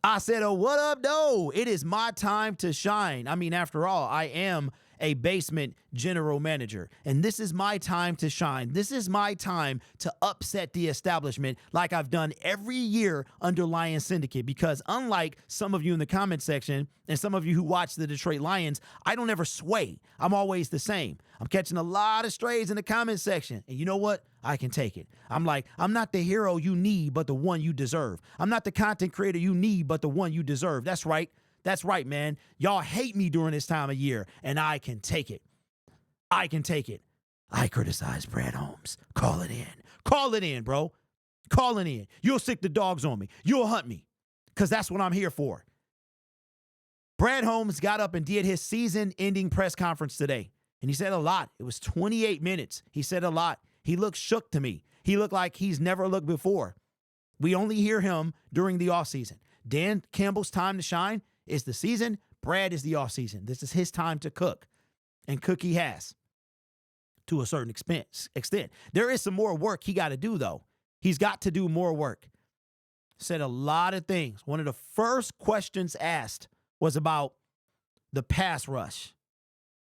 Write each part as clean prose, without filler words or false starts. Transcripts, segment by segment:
I said, oh, what up, though? It is my time to shine. I mean, after all, I am a basement general manager, and this is my time to shine. This is my time to upset the establishment like I've done every year under Lions Syndicate, because unlike some of you in the comment section and some of you who watch the Detroit Lions, I don't ever sway. I'm always the same. I'm catching a lot of strays in the comment section, and you know what? I can take it. I'm like, I'm not the hero you need, but the one you deserve. I'm not the content creator you need, but the one you deserve. That's right. That's right, man. Y'all hate me during this time of year, and I can take it. I can take it. I criticize Brad Holmes. Call it in. Call it in, bro. Call it in. You'll sick the dogs on me. You'll hunt me, because that's what I'm here for. Brad Holmes got up and did his season-ending press conference today, and he said a lot. It was 28 minutes. He said a lot. He looked shook to me. He looked like he's never looked before. We only hear him during the offseason. Dan Campbell's time to shine is the season. Brad is the offseason. This is his time to cook. And cook he has to a certain extent. There is some more work he got to do, though. He's got to do more work. Said a lot of things. One of the first questions asked was about the pass rush,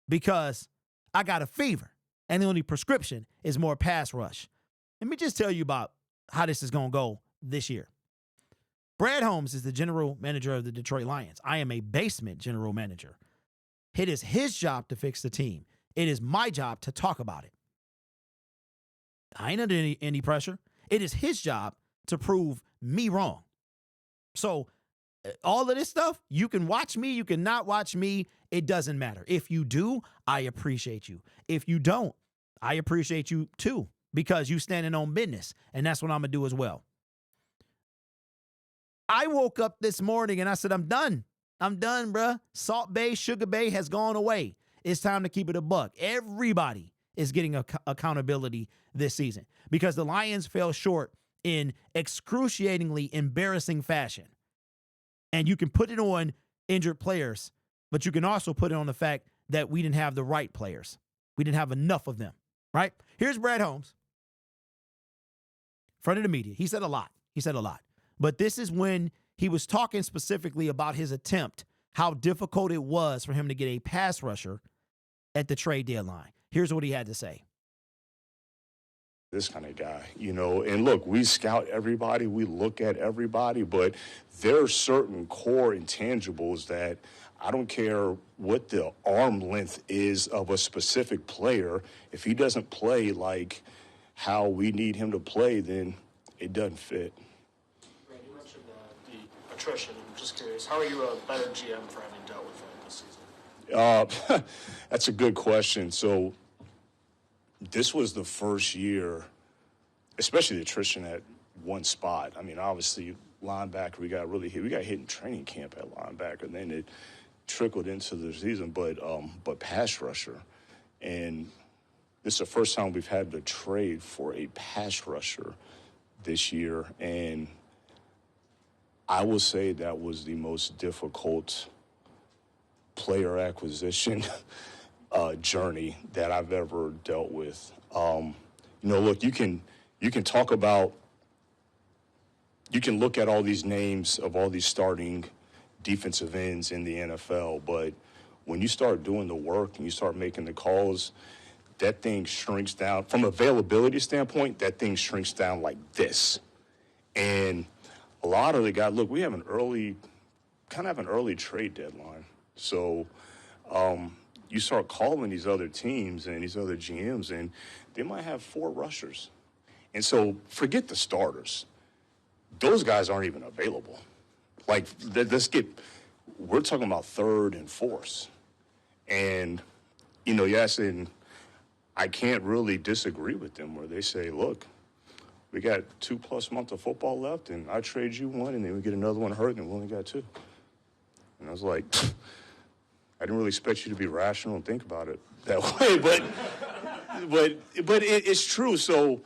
because I got a fever, and the only prescription is more pass rush. Let me just tell you about how this is going to go this year. Brad Holmes is the general manager of the Detroit Lions. I am a basement general manager. It is his job to fix the team. It is my job to talk about it. I ain't under any pressure. It is his job to prove me wrong. So all of this stuff, you can watch me, you can not watch me. It doesn't matter. If you do, I appreciate you. If you don't, I appreciate you too, because you standing on business, and that's what I'm going to do as well. I woke up this morning and I said, I'm done. I'm done, bruh. Salt Bay, Sugar Bay has gone away. It's time to keep it a buck. Everybody is getting accountability this season, because the Lions fell short in excruciatingly embarrassing fashion. And you can put it on injured players, but you can also put it on the fact that we didn't have the right players. We didn't have enough of them, right? Here's Brad Holmes in front of the media. He said a lot. He said a lot. But this is when he was talking specifically about his attempt, how difficult it was for him to get a pass rusher at the trade deadline. Here's what he had to say. This kind of guy, and look, we scout everybody, we look at everybody, but there are certain core intangibles that I don't care what the arm length is of a specific player. If he doesn't play like how we need him to play, then it doesn't fit. You mentioned the attrition. I'm just curious, how are you a better GM for having dealt with that this season? That's a good question. So this was the first year, especially the attrition at one spot. I mean, obviously, linebacker, we got hit in training camp at linebacker, and then it trickled into the season, but pass rusher. And this is the first time we've had to trade for a pass rusher this year, and I will say that was the most difficult player acquisition journey that I've ever dealt with. Look, you can talk about, you can look at all these names of all these starting defensive ends in the NFL, but when you start doing the work and you start making the calls, that thing shrinks down. From availability standpoint, that thing shrinks down like this. And a lot of the guys, look, we have an early trade deadline. So you start calling these other teams and these other GMs, and they might have 4 rushers. And so forget the starters. Those guys aren't even available. Like, we're talking about third and fourth. And, yes, and I can't really disagree with them where they say, look, we got 2+ months of football left, and I trade you one, and then we get another one hurt, and we only got 2. And I was like, I didn't really expect you to be rational and think about it that way, but it's true. So,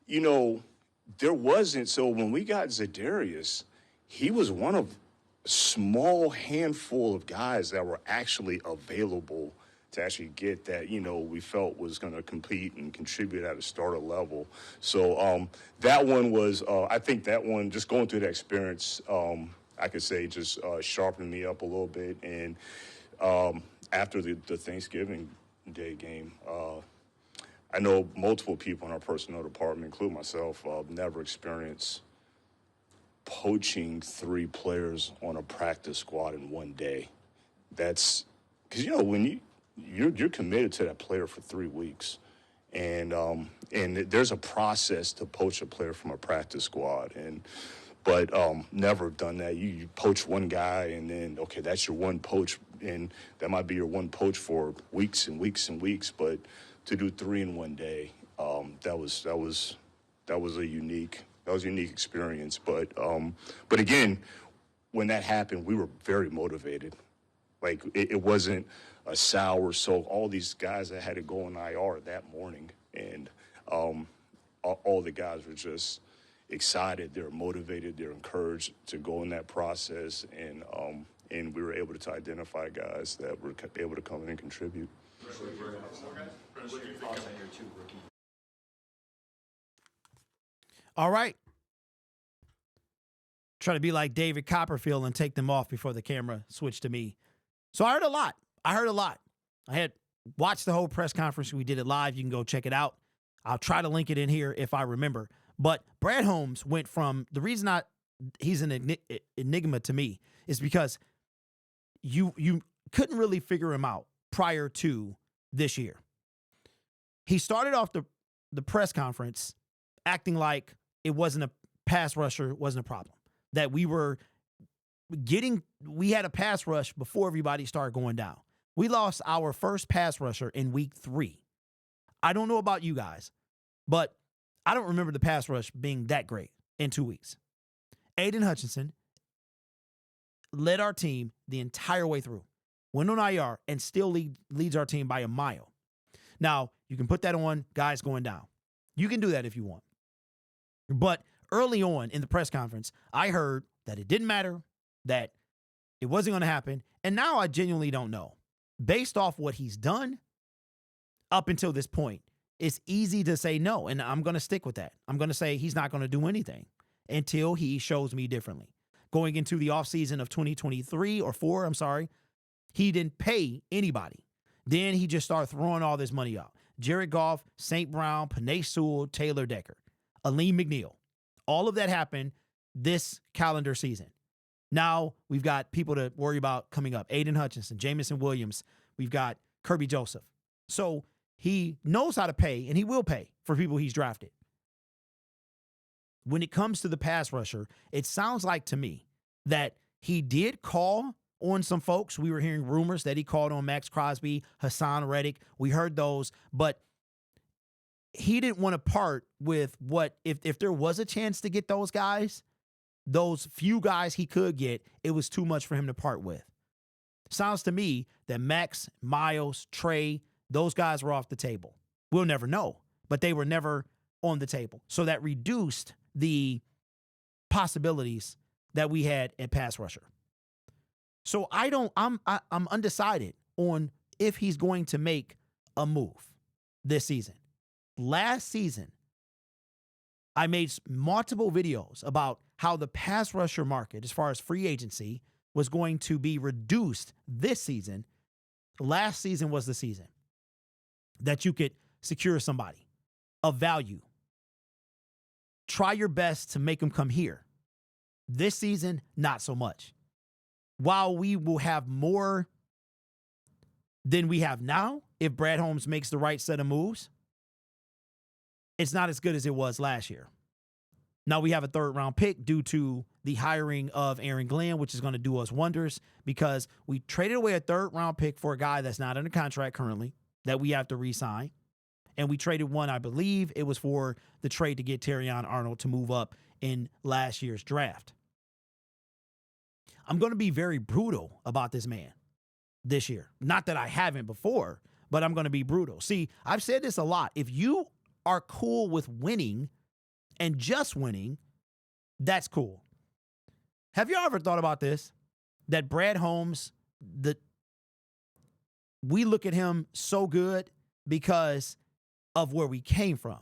there wasn't. So when we got Za'Darius, he was one of a small handful of guys that were actually available to actually get that, we felt was going to compete and contribute at a starter level. So that one was, I think that one, just going through that experience, I could say just sharpened me up a little bit. And after the Thanksgiving Day game, I know multiple people in our personnel department, including myself, never experienced poaching 3 players on a practice squad in one day. That's because, when you're committed to that player for 3 weeks, and there's a process to poach a player from a practice squad, but never done that. You poach one guy, and then that's your one poach, and that might be your one poach for weeks and weeks and weeks. But to do 3 in one day, that was a unique experience. But again, when that happened, we were very motivated. Like it wasn't a sour. So all these guys that had to go on IR that morning, and all the guys were just excited. They're motivated. They're encouraged to go in that process, and we were able to identify guys that were able to come in and contribute. All right. Try to be like David Copperfield and take them off before the camera switched to me. So I heard a lot. I had watched the whole press conference. We did it live. You can go check it out. I'll try to link it in here if I remember. But Brad Holmes went from, the reason he's an enigma to me is because you couldn't really figure him out prior to this year. He started off the press conference acting like it wasn't a pass rusher, wasn't a problem. That we had a pass rush before everybody started going down. We lost our first pass rusher in week 3. I don't know about you guys, but I don't remember the pass rush being that great in 2 weeks. Aiden Hutchinson led our team the entire way through, went on IR, and still leads our team by a mile. Now, you can put that on guys going down. You can do that if you want. But early on in the press conference, I heard that it didn't matter, that it wasn't going to happen, and now I genuinely don't know. Based off what he's done up until this point, it's easy to say no, and I'm going to stick with that. I'm going to say he's not going to do anything until he shows me differently. Going into the offseason of 2023 or 4, he didn't pay anybody. Then he just started throwing all this money out. Jared Goff, St. Brown, Panay Sewell, Taylor Decker, Aleem McNeil. All of that happened this calendar season. Now we've got people to worry about coming up. Aiden Hutchinson, Jamison Williams. We've got Kirby Joseph. So he knows how to pay, and he will pay for people he's drafted. When it comes to the pass rusher, it sounds like to me that he did call on some folks. We were hearing rumors that he called on Max Crosby, Hassan Reddick. We heard those, but he didn't want to part with what, if there was a chance to get those guys, those few guys he could get, it was too much for him to part with. Sounds to me that Max, Miles, Trey, those guys were off the table. We'll never know, but they were never on the table. So that reduced the possibilities that we had at pass rusher. So I'm undecided on if he's going to make a move this season. Last season, I made multiple videos about how the pass rusher market, as far as free agency, was going to be reduced this season. Last season was the season that you could secure somebody of value. Try your best to make them come here. This season, not so much. While we will have more than we have now, if Brad Holmes makes the right set of moves, it's not as good as it was last year. Now we have a 3rd-round pick due to the hiring of Aaron Glenn, which is going to do us wonders because we traded away a 3rd-round pick for a guy that's not under contract currently that we have to re-sign. And we traded one, I believe it was for the trade to get Terrion Arnold to move up in last year's draft. I'm going to be very brutal about this man this year. Not that I haven't before, but I'm going to be brutal. See, I've said this a lot. If you are cool with winning and just winning, that's cool. Have you ever thought about this? That Brad Holmes, we look at him so good because of where we came from.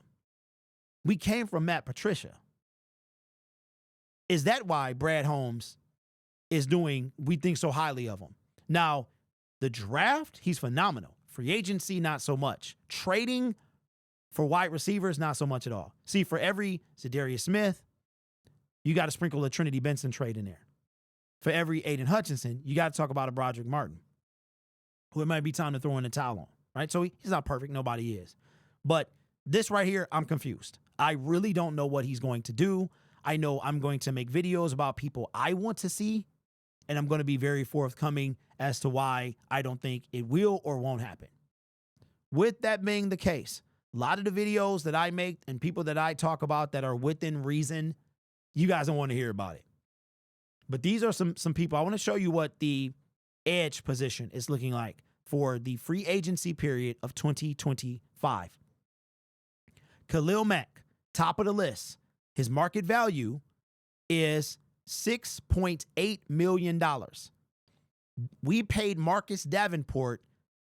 We came from Matt Patricia. Is that why Brad Holmes is doing, we think so highly of him. Now, the draft, he's phenomenal. Free agency, not so much. Trading for wide receivers, not so much at all. See, for every Zadarius Smith, you got to sprinkle a Trinity Benson trade in there. For every Aiden Hutchinson, you got to talk about a Broderick Martin, who it might be time to throw in the towel on, right? So he's not perfect. Nobody is. But this right here, I'm confused. I really don't know what he's going to do. I know I'm going to make videos about people I want to see, and I'm going to be very forthcoming as to why I don't think it will or won't happen. With that being the case, a lot of the videos that I make and people that I talk about that are within reason, you guys don't want to hear about it. But these are some people. I want to show you what the edge position is looking like for the free agency period of 2025. Khalil Mack, top of the list. His market value is $6.8 million. We paid Marcus Davenport,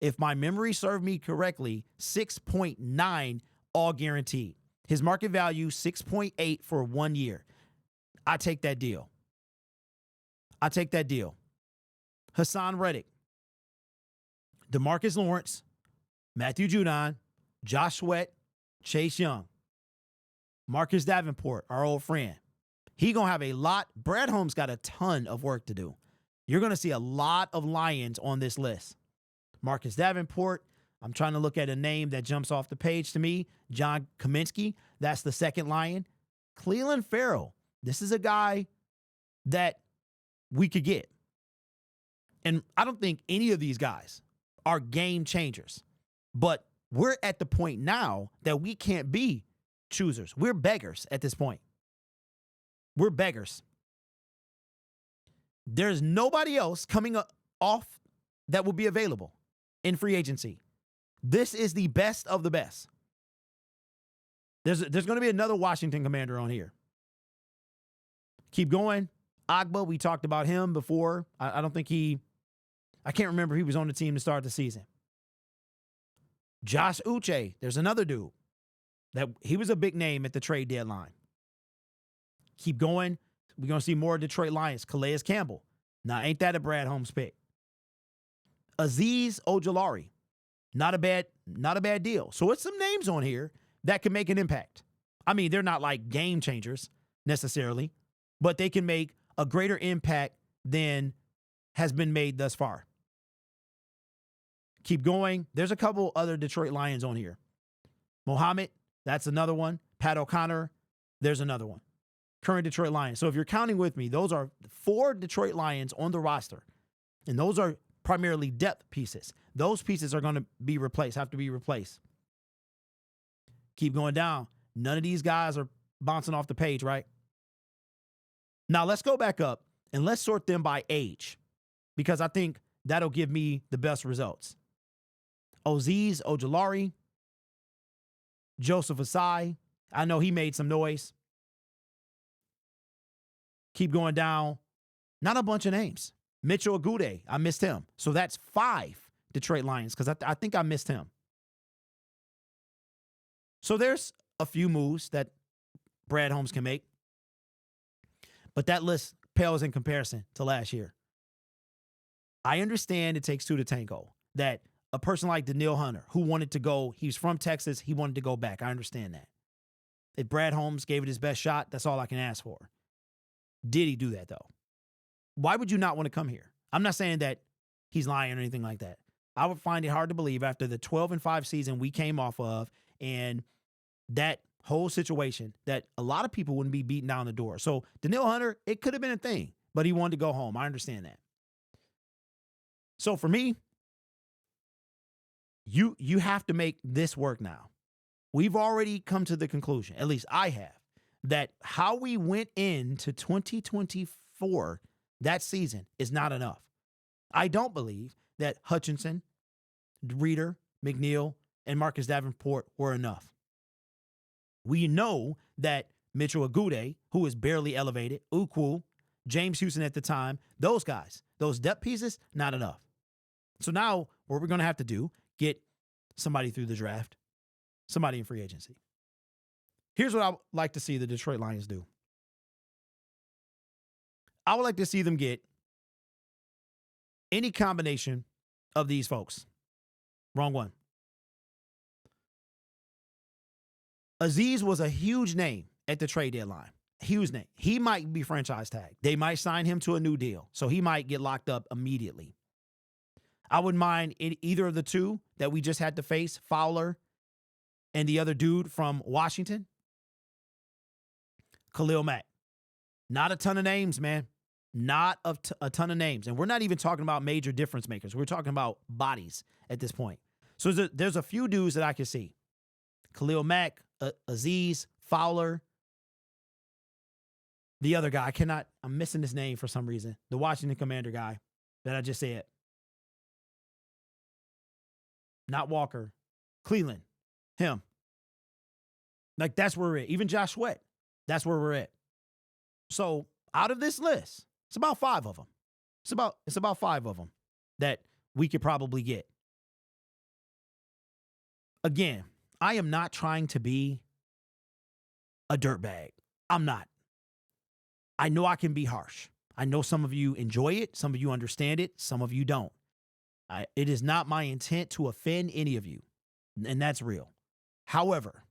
if my memory served me correctly, 6.9 all guaranteed. His market value, 6.8 for 1 year. I take that deal. Hassan Reddick, DeMarcus Lawrence, Matthew Judon, Josh Sweat, Chase Young, Marcus Davenport, our old friend. He going to have a lot. Brad Holmes got a ton of work to do. You're going to see a lot of Lions on this list. Marcus Davenport, I'm trying to look at a name that jumps off the page to me. John Kaminsky, that's the second Lion. Cleveland Farrell, this is a guy that we could get. And I don't think any of these guys are game changers. But we're at the point now that we can't be choosers. We're beggars at this point. We're beggars. There's nobody else coming off that will be available in free agency. This is the best of the best. There's going to be another Washington Commander on here. Keep going. Agba, we talked about him before. I don't think I can't remember if he was on the team to start the season. Josh Uche, there's another dude that he was a big name at the trade deadline. Keep going. We're going to see more Detroit Lions. Calais Campbell. Now, ain't that a Brad Holmes pick? Azeez Ojulari. Not a bad deal. So it's some names on here that can make an impact. I mean, they're not like game changers necessarily, but they can make a greater impact than has been made thus far. Keep going. There's a couple other Detroit Lions on here. Mohammed, that's another one. Pat O'Connor, there's another one. Current Detroit Lions. So if you're counting with me, those are 4 Detroit Lions on the roster. And those are primarily depth pieces. Those pieces are going to be replaced, have to be replaced. Keep going down. None of these guys are bouncing off the page, right? Now let's go back up and let's sort them by age, because I think that'll give me the best results. Azeez Ojulari, Joseph Asai. I know he made some noise. Keep going down. Not a bunch of names. Mitchell Agude, I missed him. So that's 5 Detroit Lions, because I think I missed him. So there's a few moves that Brad Holmes can make. But that list pales in comparison to last year. I understand it takes 2 to tango. That a person like Daniil Hunter, who wanted to go, he's from Texas, he wanted to go back. I understand that. If Brad Holmes gave it his best shot, that's all I can ask for. Did he do that, though? Why would you not want to come here? I'm not saying that he's lying or anything like that. I would find it hard to believe after the 12-5 season we came off of and that whole situation that a lot of people wouldn't be beating down the door. So Daniil Hunter, it could have been a thing, but he wanted to go home. I understand that. So for me, you have to make this work now. We've already come to the conclusion, at least I have, that how we went into 2024, that season, is not enough. I don't believe that Hutchinson, Reeder, McNeil, and Marcus Davenport were enough. We know that Mitchell Agude, who was barely elevated, Ukwu, James Houston at the time, those guys, those depth pieces, not enough. So now what we're going to have to do, get somebody through the draft, somebody in free agency. Here's what I would like to see the Detroit Lions do. I would like to see them get any combination of these folks. Wrong one. Aziz was a huge name at the trade deadline. Huge name. He might be franchise tagged. They might sign him to a new deal, so he might get locked up immediately. I wouldn't mind either of the two that we just had to face, Fowler and the other dude from Washington, Khalil Mack. Not a ton of names, man. Not a ton of names. And we're not even talking about major difference makers. We're talking about bodies at this point. So there's a few dudes that I can see. Khalil Mack, Aziz, Fowler. The other guy, I'm missing his name for some reason. The Washington Commander guy that I just said. Not Walker. Cleveland. Him. Like, that's where we're at. Even Josh Sweat. That's where we're at. So out of this list, it's about 5 of them. It's about 5 of them that we could probably get. Again, I am not trying to be a dirtbag. I'm not. I know I can be harsh. I know some of you enjoy it. Some of you understand it. Some of you don't. It is not my intent to offend any of you. And that's real. However,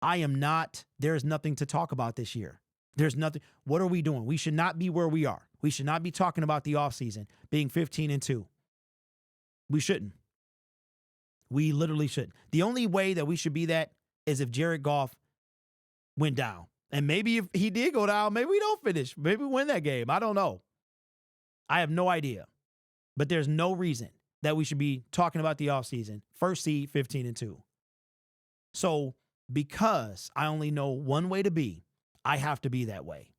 there is nothing to talk about this year. There's nothing. What are we doing? We should not be where we are. We should not be talking about the offseason being 15-2. We shouldn't. We literally shouldn't. The only way that we should be that is if Jared Goff went down. And maybe if he did go down, maybe we don't finish. Maybe we win that game. I don't know. I have no idea. But there's no reason that we should be talking about the offseason. First seed, 15-2. So because I only know one way to be, I have to be that way.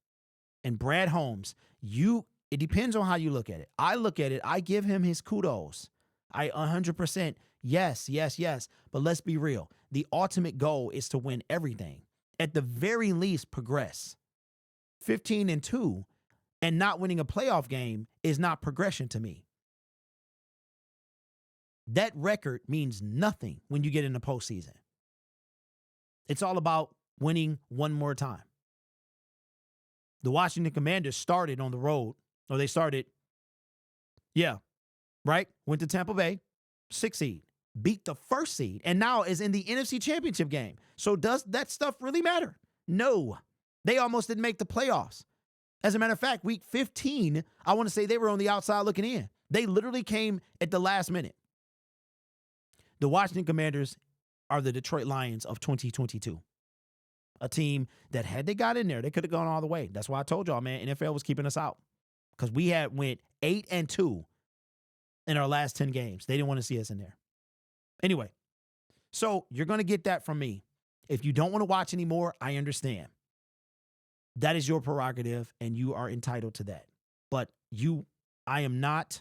And Brad Holmes, it depends on how you look at it. I look at it, I give him his kudos. I 100%, yes. But let's be real. The ultimate goal is to win everything. At the very least, progress. 15-2 and not winning a playoff game is not progression to me. That record means nothing when you get in the postseason. It's all about winning one more time. The Washington Commanders started on the road, or they started, went to Tampa Bay, 6 seed, beat the 1st seed, and now is in the NFC Championship game. So does that stuff really matter? No. They almost didn't make the playoffs. As a matter of fact, week 15, I want to say they were on the outside looking in. They literally came at the last minute. The Washington Commanders are the Detroit Lions of 2022. A team that had they got in there, they could have gone all the way. That's why I told y'all, man, NFL was keeping us out. Because we went 8-2 in our last 10 games. They didn't want to see us in there. Anyway, so you're going to get that from me. If you don't want to watch anymore, I understand. That is your prerogative, and you are entitled to that. But I am not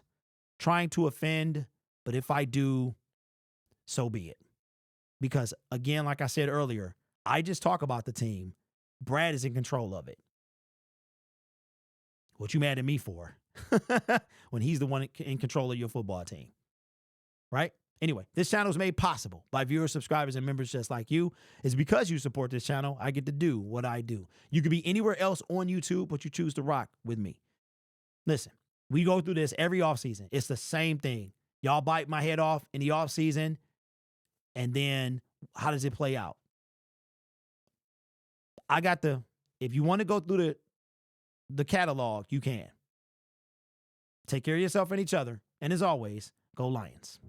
trying to offend, but if I do, so be it. Because, again, like I said earlier, I just talk about the team. Brad is in control of it. What you mad at me for? When he's the one in control of your football team. Right? Anyway, this channel is made possible by viewers, subscribers, and members just like you. It's because you support this channel, I get to do what I do. You could be anywhere else on YouTube, but you choose to rock with me. Listen, we go through this every offseason. It's the same thing. Y'all bite my head off in the offseason, and then how does it play out? If you want to go through the catalog, you can. Take care of yourself and each other. And as always, go Lions.